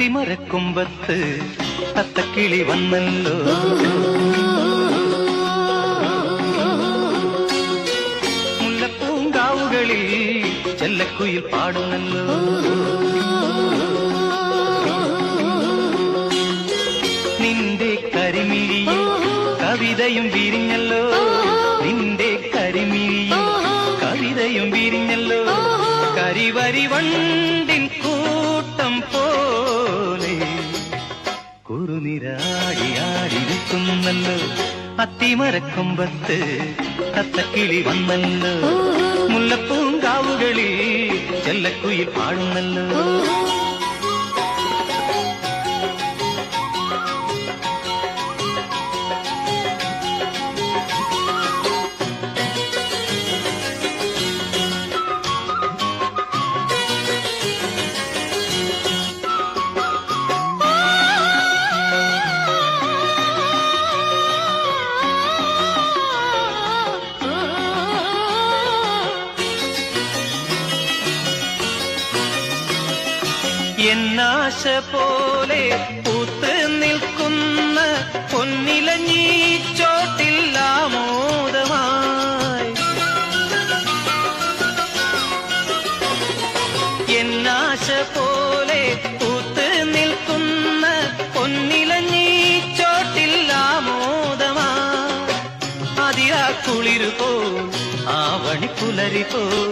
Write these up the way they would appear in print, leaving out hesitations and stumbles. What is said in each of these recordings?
അത്തിമരക്കൊമ്പത്ത് തത്തക്കിളി വന്നല്ലോ. മുല്ലപ്പൂങ്കാവുകളിൽ ചെല്ലക്കുയിൽ പാടുന്നല്ലോ. നിന്റെ കരിമിഴിയിൽ കവിതയും വിരിഞ്ഞല്ലോ. നിന്റെ കരിമിഴിയിൽ കവിതയും വിരിഞ്ഞല്ലോ. കരിവരി വണ്ടിൻ കൂട്ടം പോലെ കുറുനിരാടിയാടി നിൽക്കുന്നല്ലോ. അത്തിമരക്കൊമ്പത്ത് തത്തക്കിളി വന്നല്ലോ. മുല്ലപ്പൂങ്കാവുകളിൽ ചെല്ലക്കുയിൽ പാടുന്നല്ലോ. എന്നാശ പോലെ പൂത്ത് നിൽക്കുന്ന പൊന്നിലഞ്ഞി ചോട്ടിൽ ആമോദമായി. എന്നാശ പോലെ പൂത്ത് നിൽക്കുന്ന പൊന്നിലഞ്ഞി ചോട്ടിൽ ആമോദമായി. അതിരാ കുളിരുപോൽ ആവണിപ്പുലരിപോൽ.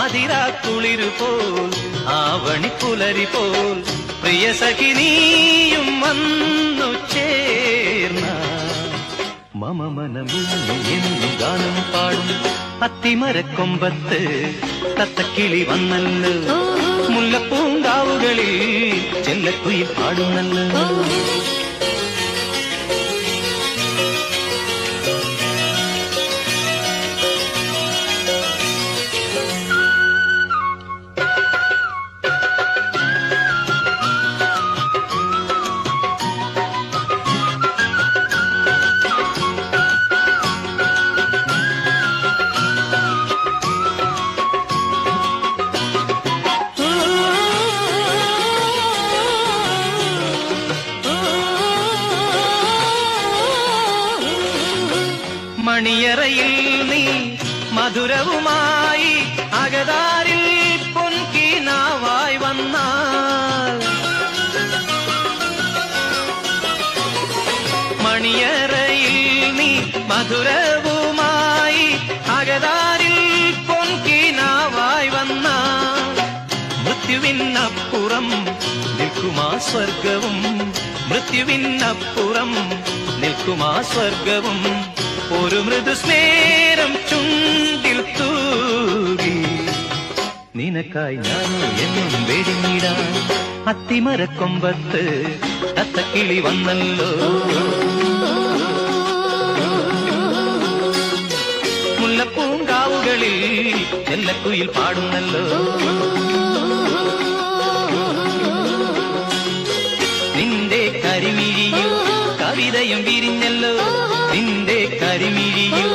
അതിരാ കുളിരുപോൽ ആവണിപ്പുലരിപോൽ പ്രിയ സഖി നീയും വന്നു ചേർന്ന മമ മനമിന്നു എന്നു ഗാനം പാടും. അത്തിമരക്കൊമ്പത്ത് തത്തക്കിളി വന്നല്ലോ. മുല്ലപ്പൂങ്കാവുകളിൽ ചെല്ലക്കുയിൽ പാടുന്നല്ലോ. മണിയറയിൽ നീ മധുരവുമായി അകതാരിൽ പൊൻകിനാവായി വന്നാൽ. മണിയറയിൽ നീ മധുരവുമായി അകതാരിൽ പൊൻകിനാവായി വന്നാൽ. മൃത്യുവിനപ്പുറം നിൽക്കുമാ സ്വർഗവും. മൃത്യുവിനപ്പുറം നിൽക്കുമാ സ്വർഗവും. ഒരു മൃദുസ്നേരം ചുണ്ടിൽ തൂകി നിനക്കായി ഞാനോ എന്നും വെടിഞ്ഞിടാൻ. അത്തിമരക്കൊമ്പത്ത് തത്തക്കിളി വന്നല്ലോ. മുല്ലപ്പൂങ്കാവുകളിൽ ചെല്ലക്കുയിൽ പാടുന്നല്ലോ. നിന്റെ കരിമിഴിയിൽ കവിതയും വിരിഞ്ഞല്ലോ. നിന്റെ കരിമിഴിയിൽ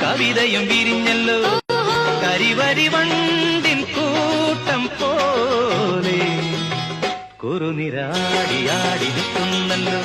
കവിതയും വിരിഞ്ഞല്ലോ. കരിവരി വണ്ടിൻ കൂട്ടം പോലെ കുറുനിരാടിയാടി നിൽക്കുന്നല്ലോ.